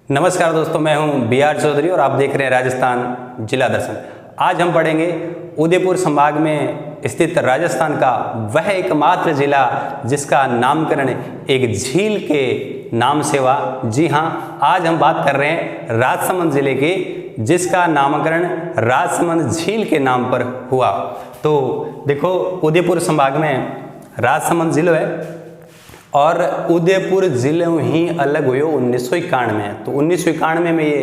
नमस्कार दोस्तों, मैं हूं BR चौधरी और आप देख रहे हैं राजस्थान जिला दर्शन। आज हम पढ़ेंगे उदयपुर संभाग में स्थित राजस्थान का वह एकमात्र जिला जिसका नामकरण एक झील के नाम से हुआ। जी हाँ, आज हम बात कर रहे हैं राजसमंद जिले के, जिसका नामकरण राजसमंद झील के नाम पर हुआ। तो देखो, उदयपुर संभाग में राजसमंद जिला है और उदयपुर जिले ही अलग हुए 1991 में। तो 1991 में ये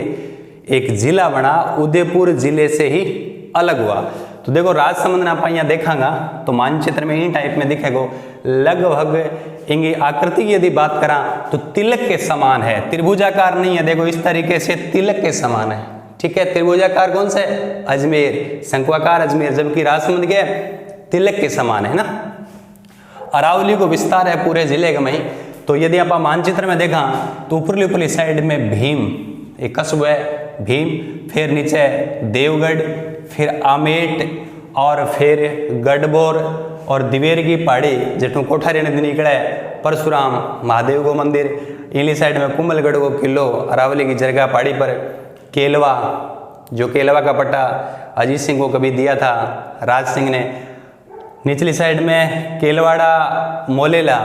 एक जिला बना, उदयपुर जिले से ही अलग हुआ। तो देखो, राजसमंद ना आप यहाँ देखांगा तो मानचित्र में इन टाइप में दिखेगा। लगभग इनकी आकृति की यदि बात करा तो तिलक के समान है, त्रिभुजाकार नहीं है। देखो, इस तरीके से तिलक के समान है। ठीक है, त्रिभुजाकार कौन सा है? अजमेर। शंक्वाकार अजमेर, जबकि राजसमंद क्या है? तिलक के समान है ना। अरावली को विस्तार है पूरे जिले के में। तो यदि आप मानचित्र में देखा तो ऊपरली साइड में भीम एक कस्बा है, भीम, फिर नीचे देवगढ़, फिर आमेट और फिर गढ़बोर और दिवेर की पहाड़ी जेठू कोठारी नदी निकला है, परशुराम महादेव को मंदिर, इली साइड में कुंभलगढ़ को किलो, अरावली की जरगा पहाड़ी पर केलवा, जो केलवा का पट्टा अजीत सिंह को कभी दिया था राज सिंह ने। निचली साइड में केलवाड़ा मोलेला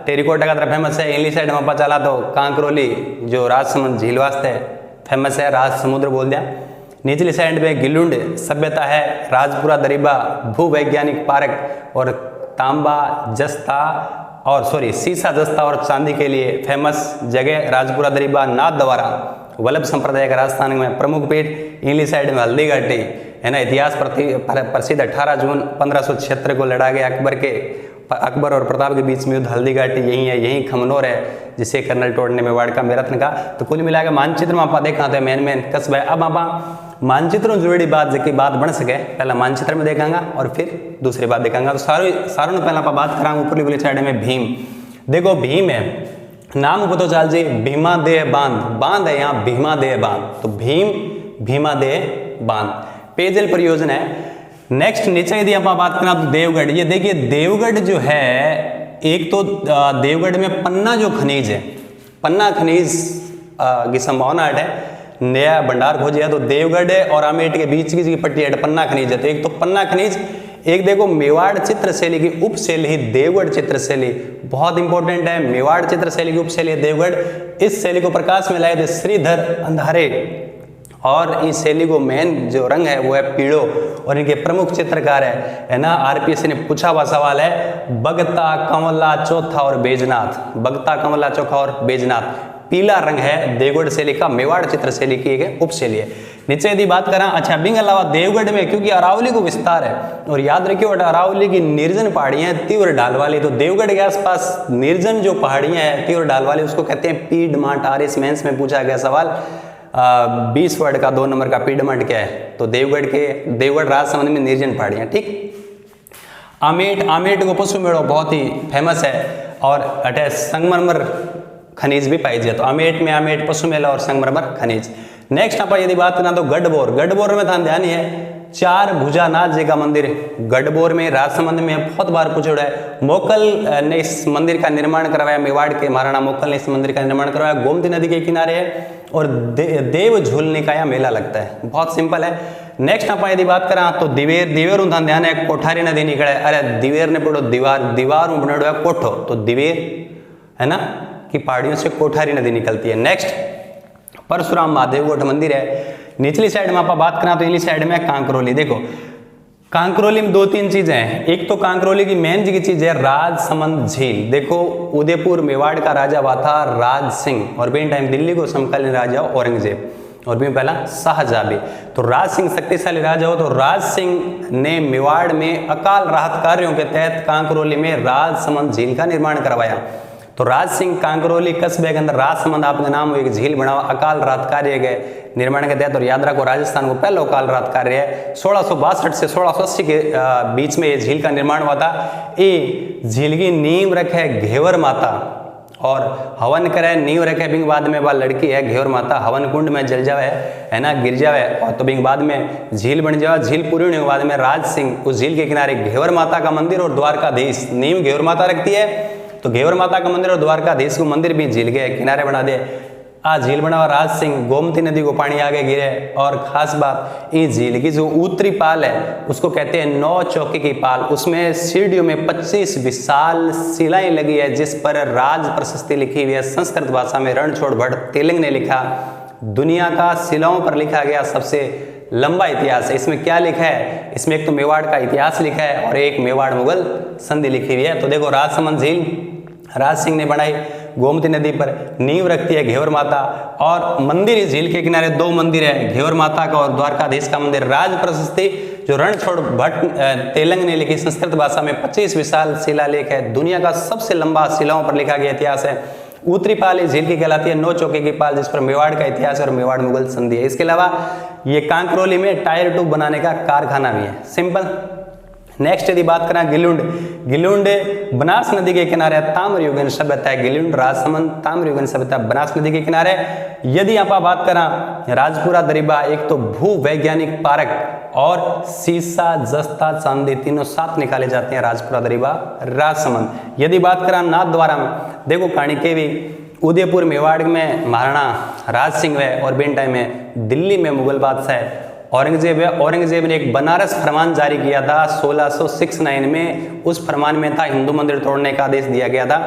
टेरिकोटा का तरफ फेमस है। इनली साइड में पता चला तो कांकरोली, जो राजसमंद झील वास्ते फेमस है, राज समुद्र बोल दिया। निचली साइड में गिलुंड सभ्यता है, राजपुरा दरीबा भूवैज्ञानिक पार्क और तांबा जस्ता और सीसा जस्ता और चांदी के लिए फेमस जगह राजपुरा दरीबा। नाथ द्वारा वल्लभ संप्रदाय का राजस्थान में प्रमुख पीठ। इनली साइड में हल्दी घाटी है ना, इतिहास प्रसिद्ध 18 जून 1576 को लड़ा गया अकबर और प्रताप के बीच में युद्ध। हल्दी घाटी यही है, यही खमनोर है जिसे कर्नल टोड ने मेवाड़ का मेरठन का। तो कुल मिलाकर मानचित्र में आप देखा तो मेन कस्बा है। अब आप मानचित्रों जुड़ी बात की बात बन सके, पहला मानचित्र में देखांगा और फिर दूसरी बात देखांगा। तो सारों पहला आप बात करा ऊपरली साइड में भीम। देखो, भीम है, नाम पता चल जी, भीमा देह बांध है यहाँ, भीमा देह बांध। तो भीम भीमा देह बांध पेयजल परियोजना है। नेक्स्ट नीचे यदि आप बात करें तो देवगढ़। ये देखिए, देवगढ़ जो है, एक तो देवगढ़ में पन्ना जो खनिज है, पन्ना खनिज की संभावना है, नया भंडार खोजे है। तो देवगढ़ और आमेट के बीच की पट्टी है, पन्ना खनिज है। तो एक तो पन्ना खनिज, एक देखो मेवाड़ चित्रशैली की उपशैली ही देवगढ़ चित्रशैली, बहुत इंपॉर्टेंट है। मेवाड़ चित्रशैली की उपशैली है देवगढ़। इस शैली को प्रकाश में लाए थे श्रीधर अंधारे और इस शैली को मेन जो रंग है वो है पीड़ो और इनके प्रमुख चित्रकार है ना। RPSC ने पूछा हुआ सवाल है, बगता, कंवला, चौथा और बेजनाथ। बगता, कंवला, चौथा और बेजनाथ पीला रंग है देवगढ़ शैली का, मेवाड़ चित्र शैली की एक उपशैली है। नीचे यदि बात करें, अच्छा, बिंग अलावा देवगढ़ में क्योंकि अरावली को विस्तार है और याद रखिए अरावली की निर्जन पहाड़ियां हैं, तीव्र ढाल वाली। तो देवगढ़ के आसपास निर्जन जो पहाड़ियां हैं तीव्र ढाल वाली, उसको कहते हैं पीडमांट। RS मेंस में पूछा गया सवाल 20 वर्ड का 2 नंबर का, पीडमांट क्या है? तो देवगढ़ राजसमंद में निर्जन पहाड़ियां। ठीक। आमेट को पशु मेड़ो बहुत ही फेमस है और अटैच संगमरमर खनिज भी पाई जाए। तो आमेट पशु मेला और संगमरमर खनिज। नेक्स्ट आप यदि बात करना तो गढ़बोर में था ध्यान है, 4 भुजानाथ जी का मंदिर गढ़बोर में, राजसमंद में बहुत बार पूछा है। मोकल ने इस मंदिर का निर्माण करवाया, मेवाड़ के महाराणा मोकल ने इस मंदिर का निर्माण करवाया। गोमती नदी के किनारे है और देव झूलने का यहाँ मेला लगता है, बहुत सिंपल है। नेक्स्ट आप यदि बात करा तो दिवेर ध्यान है, कोठारी नदी निकले। अरे दिवेर ने पढ़ो दीवार में बनाया कोठो, तो दिवेर है ना कि पहाड़ियों से कोठारी नदी निकलती है। नेक्स्ट परशुराम महादेव गोठ मंदिर है। निचली साइड में आप बात करें तो इनली साइड में कांकरोली। देखो, कांकरोली में 2-3 चीजें हैं। एक तो कांकरोली की मेन की चीज है राजसमंद झील। देखो, उदयपुर मेवाड़ का राजा हुआ था राज सिंह और बेन टाइम दिल्ली को समकालीन राजा औरंगजेब और भी पहला शाहजहां भी। तो राज सिंह शक्तिशाली राजा हो, तो राज सिंह ने मेवाड़ में अकाल राहत कार्यों के तहत कांकरोली में राजसमंद झील का निर्माण करवाया। तो राज सिंह कांकरोली कस्बे के अंदर राजसमंद आपका नाम एक झील बना अकाल राहत कार्य के निर्माण के तहत। और याद रखो, राजस्थान को पहला अकाल राहत कार्य है 1662 से 1680 के बीच में ये झील का निर्माण हुआ था। ये झील की नींव रखे घेवर माता और हवन करे, नींव रखे बिंग बाद में वह लड़की है घेवर माता हवन कुंड में जल जावे है ना, गिर जावे और तो बिंग बाद में झील बन जावे। झील पूरी होने के बाद में राज सिंह उस झील के किनारे घेवर माता का मंदिर और द्वारकाधीश, नींव घेवर माता रखती है तो घेवर माता का मंदिर और द्वारकाधीश को मंदिर भी झील के किनारे बना दे। आ झील बना हुआ राज सिंह, गोमती नदी को पानी आगे गिरे। और खास बात, इस झील की जो उत्तरी पाल है उसको कहते हैं 9 चौकी की पाल। उसमें सीढ़ियों में 25 विशाल शिलाएं लगी है जिस पर राज प्रशस्ति लिखी हुई है। संस्कृत भाषा में रणछोड़ भट्ट तेलंग ने लिखा। दुनिया का शिलाओं पर लिखा गया सबसे लंबा इतिहास है। इसमें क्या लिखा है? इसमें एक तो मेवाड़ का इतिहास लिखा है और एक मेवाड़ मुगल संधि लिखी हुई है। तो देखो, राजसमंद झील राज सिंह ने बनाई, गोमती नदी पर नींव रखती है घेवर माता। और मंदिर इस झील के किनारे 2 मंदिर है, घेवर माता का और द्वारकाधीश का मंदिर। राज प्रशस्ति जो रणछोड़ भट्ट तेलंग ने लिखी संस्कृत भाषा में 25 विशाल शिलालेख है। दुनिया का सबसे लंबा शिलाओं पर लिखा गया इतिहास है। उत्तरी पाल इस झील की कहलाती है 9 चौके की पाल, जिस पर मेवाड़ का इतिहास और मेवाड़ मुगल संधि है। इसके अलावा ये कांकरोली में टायर ट्यूब बनाने का कारखाना भी है। सिंपल। नेक्स्ट यदि बात करें गिलुंड, गिलुंड बनास नदी के किनारे ताम्रयुगीन सभ्यता है। गिलुंड राजसमंद ताम्रयुगीन सभ्यता बनास नदी के किनारे। यदि आप बात करें राजपुरा दरिबा, एक तो भू वैज्ञानिक पारक और सीसा जस्ता चांदी तीनों साथ निकाले जाते हैं राजपुरा दरिबा राजसमंद। यदि बात करें नाथद्वारा में, देखो कहानी के भी उदयपुर मेवाड़ में महाराणा राज सिंह है और बेन टाइम में दिल्ली में मुगल बादशाह औरंगजेब है। औरंगजेब ने एक बनारस फरमान जारी किया था 1669 में। उस फरमान में था हिंदू मंदिर तोड़ने का आदेश दिया गया था।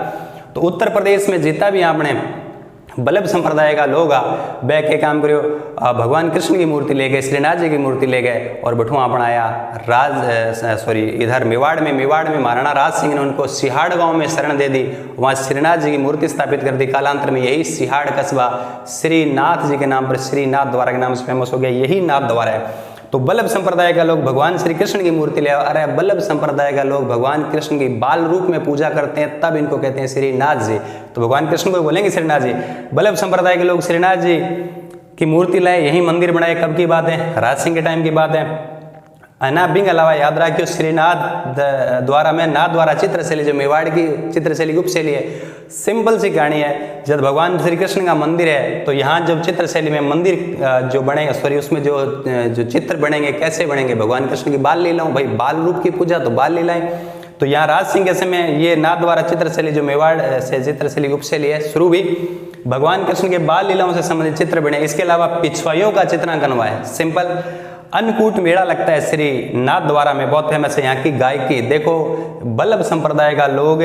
तो उत्तर प्रदेश में जितना भी आपने बल्लभ संप्रदाय का लोग वह के काम करो, भगवान कृष्ण की मूर्ति ले गए, श्रीनाथ जी की मूर्ति ले गए और बठुआ अपनाया इधर मेवाड़ में महाराणा राज सिंह ने उनको सिहाड़ गांव में शरण दे दी। वहाँ श्रीनाथ जी की मूर्ति स्थापित कर दी। कालांतर में यही सिहाड़ कस्बा श्रीनाथ जी के नाम पर, श्रीनाथ द्वारा के नाम से फेमस हो गया। यही नाथ द्वारा है। तो बल्लभ संप्रदाय का लोग भगवान श्री कृष्ण की मूर्ति ले, अरे बल्लभ संप्रदाय का लोग भगवान कृष्ण की बाल रूप में पूजा करते हैं, तब इनको कहते हैं श्रीनाथ जी। तो भगवान कृष्ण को बोलेंगे श्रीनाथ जी। बल्लभ संप्रदाय के लोग श्रीनाथ जी की मूर्ति लाए, यही मंदिर बनाए। कब की बात है? राज सिंह के टाइम की बात है। बिंग अलावा याद रखियो श्रीनाथ द्वारा में नाथ द्वारा चित्रशैली, जो मेवाड़ की चित्रशैली गुप्त शैली है। सिंपल सी कहानी है, जब भगवान श्री कृष्ण का मंदिर है तो यहाँ जब चित्रशैली में मंदिर जो बनेगा, उसमें जो चित्र बनेंगे कैसे बनेंगे? भगवान कृष्ण की बाल लीलाओं, भाई बाल रूप की पूजा तो बाल लीलाएं। तो यहाँ राज सिंह के समय ये नाथ द्वारा चित्रशैली जो मेवाड़ से चित्रशैली गुप्त शैली है शुरू भी, भगवान कृष्ण के बाल लीलाओं से संबंधित चित्र बने। इसके अलावा पिछवाइयों का चित्रांकन हुआ है। सिंपल। अन्नकूट मेला लगता है श्री नाथ द्वारा में, बहुत फेमस है यहाँ की गायकी। देखो बल्लभ संप्रदाय का लोग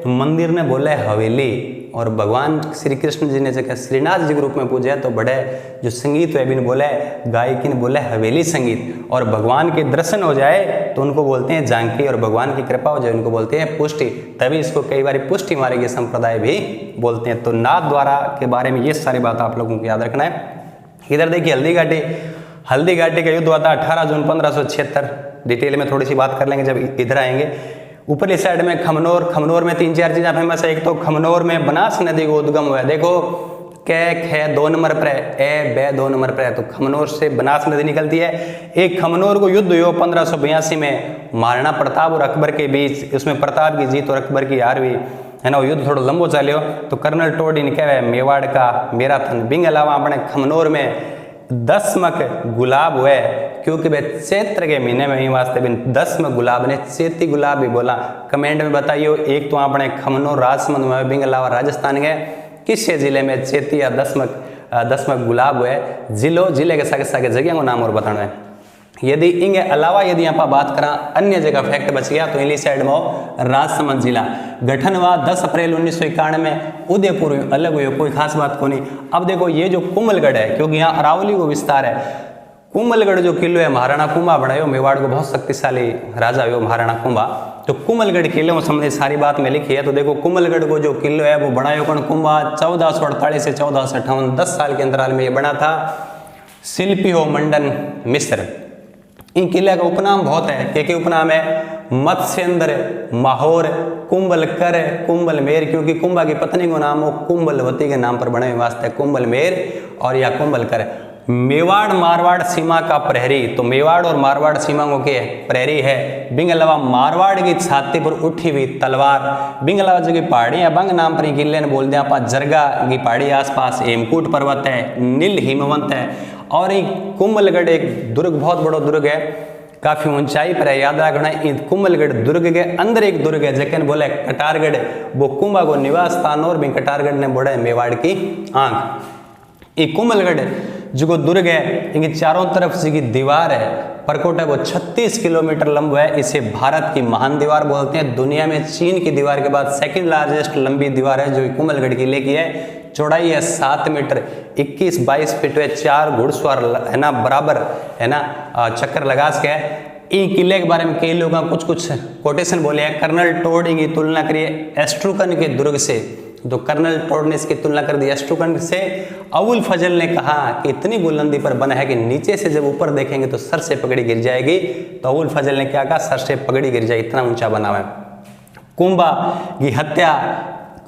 मंदिर ने बोले हवेली और भगवान श्री कृष्ण जी ने जगह श्रीनाथ जी के रूप में पूजा, तो बड़े जो संगीत है बिन बोले गायकी ने बोले हवेली संगीत। और भगवान के दर्शन हो जाए तो उनको बोलते हैं झांकी और भगवान की कृपा हो जाए उनको बोलते हैं पुष्टि। तभी इसको कई बार पुष्टि मार्गीय संप्रदाय भी बोलते हैं। तो नाथ द्वारा के बारे में ये सारी बात आप लोगों को याद रखना है। इधर देखिए हल्दी घाटी का युद्ध हुआ था 18 जून 1576। डिटेल में थोड़ी सी बात कर लेंगे जब इधर आएंगे। ऊपरली साइड में खमनोर में 3-4 चीज़ें फेमस है। एक तो खमनोर में बनास नदी को उद्गम हुआ है। देखो कै 2 नंबर पर है, ए बे 2 नंबर पर है, तो खमनोर से बनास नदी निकलती है। एक खमनोर को युद्ध हुआ 1582 में महाराणा प्रताप और अकबर के बीच। उसमें प्रताप की जीत और अकबर की हार हुई है ना। वो युद्ध थोड़ा लंबो चलो। तो कर्नल टोडी ने कहे मेवाड़ का मेरा थन। बिंग अलावा अपने खमनोर में दसमक गुलाब हुए, क्योंकि वे चैत्र के महीने में ही वास्ते बिन दसमक गुलाब ने चेती गुलाब भी बोला। कमेंट में बताइए, एक तो अपने खमनोर राजसमंद में, बिंग अलावा राजस्थान के किस जिले में चेती या दसमक गुलाब हुए? जिले के सागे सागे जगह को नाम और बताना है। यदि इनके अलावा यदि यहाँ पर बात करा अन्य जगह फैक्ट बच गया तो इनली साइड में राजसमंद जिला गठन हुआ 10 अप्रैल 1951 में। उदयपुर अलग हुई, कोई खास बात को नहीं। अब देखो ये जो कुंभलगढ़ है, क्योंकि यहाँ अरावली को विस्तार है। कुंभलगढ़ जो किलो है महाराणा कुंभा बनायो, मेवाड़ को बहुत शक्तिशाली राजा हुआ महाराणा कुंभा। तो कुंभलगढ़ किले में संबंधित सारी बात में लिखी है। तो देखो कुंभलगढ़ को जो किलो है वो बनायो कौन? कुंभा 1448 से 1458, 10 साल के अंतराल में ये बना था। शिल्पी हो मंडन मिश्र। इन किले का उपनाम बहुत है। क्या उपनाम है? मत्स्येंद्र, माहौर, कुंभलकर, कुंभलमेर, क्योंकि कुंभा की पत्नी को नाम हो कुंभलवती के नाम पर बने वास्ते कुंभलमेर और या कुंभलकर। मेवाड़ मारवाड़ सीमा का प्रहरी, तो मेवाड़ और मारवाड़ सीमा को क्या प्रहरी है। बिंग अलावा मारवाड़ की छाती पर उठी हुई तलवार। बिंग अलावा जो की पहाड़ी है बंग नाम पर किले ने बोल दिया आप जरगा की पहाड़ी आसपास हेमकूट पर्वत है, नील हिमवंत है। और कुंभलगढ़ एक दुर्ग, बहुत बड़ा दुर्ग है, काफी ऊंचाई पर है। याद रखना कुंभलगढ़ दुर्ग के अंदर एक दुर्ग है जैसे बोले कटारगढ़, वो कुंभा को निवास स्थान और भी कटारगढ़ ने बोला मेवाड़ की आंख। ये कुंभलगढ़ जो दुर्ग है इनकी चारों तरफ से की दीवार है परकोट है वो 36 किलोमीटर लंबा है। इसे भारत की महान दीवार बोलते हैं। दुनिया में चीन की दीवार के बाद सेकंड लार्जेस्ट लंबी दीवार है जो कुंभलगढ़ किले की है। चौड़ाई है 7 मीटर 21-22 फीट है। 4 घुड़सवार है ना बराबर है ना चक्कर लगा सके। इन किले के बारे में कई लोग कुछ कोटेशन बोले हैं। कर्नल टोड की तुलना करिए एस्ट्रूकन के दुर्ग से, तो कर्नल टोड ने इसकी तुलना कर दी एस्ट्रूकन से। अबुल फजल ने कहा कि इतनी बुलंदी पर बना है कि नीचे से जब ऊपर देखेंगे तो सर से पगड़ी गिर जाएगी। तो अबुल फजल ने क्या कहा, सर से पगड़ी गिर जाएगी, इतना ऊंचा बना हुआ है। कुंभा की हत्या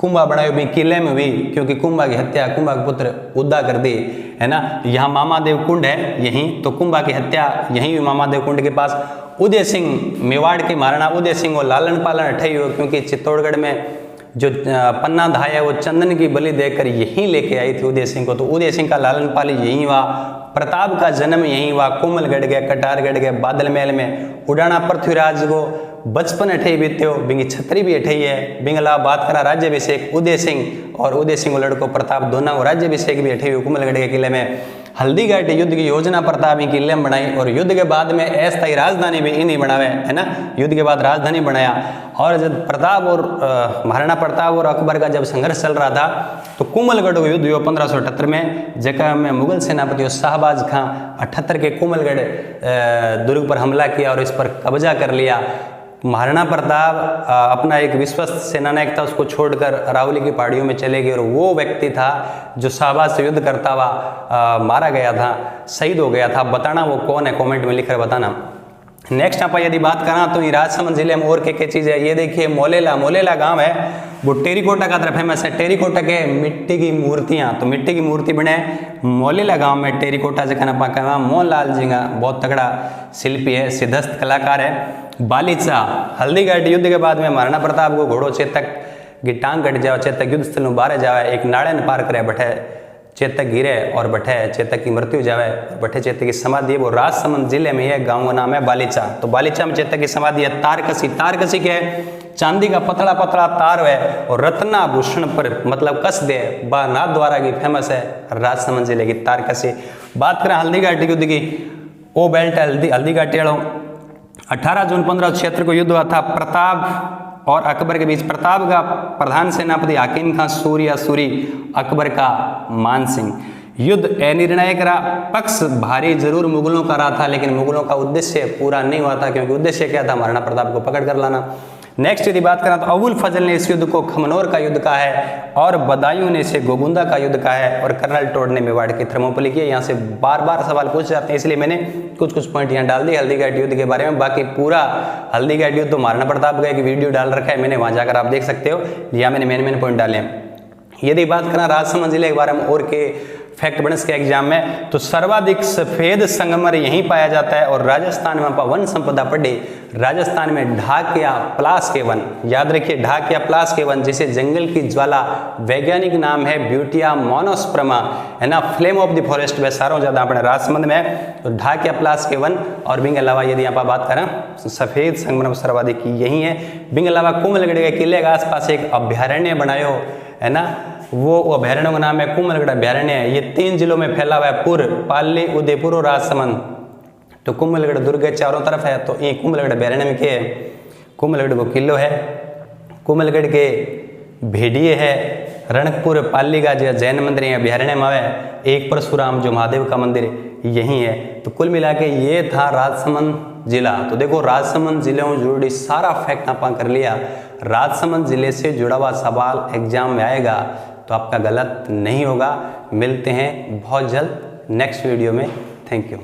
कुंभा बनाई हुई किले में हुई क्योंकि कुंभा की हत्या कुंभा के पुत्र उद्दा कर दी है ना। यहाँ मामादेव कुंड है यहीं, तो कुंभा की हत्या यहीं हुई मामादेव कुंड के पास। उदय सिंह मेवाड़ के महाराणा उदय सिंह को लालन पालन ठई हुई क्योंकि चित्तौड़गढ़ में जो पन्ना धाय है वो चंदन की बलि देकर यहीं लेके आई थी उदय सिंह को। तो उदय सिंह का लालन पालन यहीं हुआ। प्रताप का जन्म यहीं हुआ। कुंभलगढ़ गए, कटारगढ़ गए, बादल महल में। उड़ाना पृथ्वीराज को बचपन अठई बीते हो, बिंगी छतरी भी अठई है। बिंगला बात करा राज्यभिषेक उदय सिंह और उदय सिंह लड़को प्रताप दोनों को राज्यभिषेक भी अठई हुई कुंभलगढ़ के किले में। हल्दीघाटी युद्ध की योजना प्रताप ही किले में बनाई और युद्ध के बाद में अस्थायी राजधानी भी इन्हीं बनावे है ना। युद्ध के बाद राजधानी बनाया। और जब प्रताप और महाराणा प्रताप और अकबर का जब संघर्ष चल रहा था तो कुंभलगढ़ को युद्ध हुआ 1578 में, जगह में मुगल सेनापति शाहबाज खां 78 के कुंभलगढ़ दुर्ग पर हमला किया और इस पर कब्जा कर लिया। महाराणा प्रताप अपना एक विश्वस्त सेनानायक था उसको छोड़कर अरावली की पहाड़ियों में चले गए और वो व्यक्ति था जो शाहबाज से युद्ध करता हुआ मारा गया था, शहीद हो गया था। बताना वो कौन है, कमेंट में लिखकर बताना। नेक्स्ट आप यदि बात करा तो ये राजसमंद जिले में और क्या चीज़ है, ये देखिए मोलेला गांव है वो टेरिकोटा का तरफ फेमस है। टेरिकोटा के मिट्टी की मूर्तियाँ, तो मिट्टी की मूर्ति बने मोलेला गांव में टेरिकोटा से खाना पाका। मोहनलाल जी का बहुत तगड़ा शिल्पी है, सिद्धस्त कलाकार है। बालीचा हल्दीघाटी युद्ध के बाद में महाराणा प्रताप को घोड़ो चेतक की टांग कट जाए, चेतक युद्ध स्थल में बाहर जाए, एक नाड़े पार करे बैठे चेतक गिरे और बैठे चेतक की मृत्यु जावे, बैठे चेतक की समाधि है वो राजसमंद जिले में है। गांव का नाम है बालीचा। तो बालीचा में चेतक की समाधि है। तारकसी के चांदी का पतला पतला तार है और रत्नाभूषण पर मतलब कस दे नाथ द्वारा की फेमस है राजसमंद जिले की तारकसी। बात करें हल्दीघाटी युद्ध की, ओ बेल्ट हल्दीघाटी 18 जून 1576 को युद्ध हुआ था प्रताप और अकबर के बीच। प्रताप का प्रधान सेनापति हाकिम खां सूरी, अकबर का मान सिंह। युद्ध अनिर्णायक रहा, पक्ष भारी जरूर मुगलों का रहा था लेकिन मुगलों का उद्देश्य पूरा नहीं हुआ था क्योंकि उद्देश्य क्या था, महाराणा प्रताप को पकड़ कर लाना। नेक्स्ट यदि बात करें तो अबुल फजल ने इस युद्ध को खमनोर का युद्ध कहा है और बदायूं ने इसे गोगुंदा का युद्ध कहा है और कर्नल टोड ने मेवाड़ की थर्मोपली किया। यहाँ से बार बार सवाल पूछ जाते हैं इसलिए मैंने कुछ पॉइंट यहाँ डाल दिए हल्दीघाटी युद्ध के बारे में। बाकी पूरा हल्दीघाटी युद्ध तो महाराणा प्रताप का एक वीडियो डाल रखा है मैंने, वहाँ जाकर आप देख सकते हो। यहाँ मैंने मेन पॉइंट डाले हैं। यदि बात करें राजसमंद जिले के बारे में और के फैक्ट बनस के एग्जाम में तो सर्वाधिक सफेद संगमर यहीं पाया जाता है और राजस्थान में वन संपदा पड़ी। राजस्थान में ढाकिया प्लास के वन, याद रखिए ढाकिया प्लास के वन जिसे जंगल की ज्वाला वैज्ञानिक नाम है ब्यूटिया मोनोस्पर्मा है ना, फ्लेम ऑफ द फॉरेस्ट वे सारों ज्यादा अपने राजसमंद में। तो ढाकिया प्लास के वन और बिंग अलावा यदि आप बात करें सफेद संगमर सर्वाधिक यही है। बिंग अलावा कुंभलगढ़ के किले के आसपास एक अभ्यारण्य बनायो है ना, वो अभ्यारण्य का नाम है कुंभलगढ़ अभ्यारण्य है। ये 3 जिलों में फैला हुआ है, पुर, पाली, उदयपुर और राजसमंद। तो कुंभलगढ़ दुर्ग चारों तरफ है। तो ये कुंभलगढ़ अभ्यारण्य में क्या है, कुंभलगढ़ को किलो है, कुंभलगढ़ के भेड़िए है, रणकपुर पाली का जो जैन मंदिर है अभ्यारण्य में है, एक परशुराम जो महादेव का मंदिर यही है। तो कुल मिला के ये था राजसमंद जिला। तो देखो राजसमंद जिले में जुड़ी सारा फैक्ट आप कर लिया। राजसमंद जिले से जुड़ा हुआ सवाल एग्जाम में आएगा तो आपका गलत नहीं होगा। मिलते हैं बहुत जल्द नेक्स्ट वीडियो में। Thank you.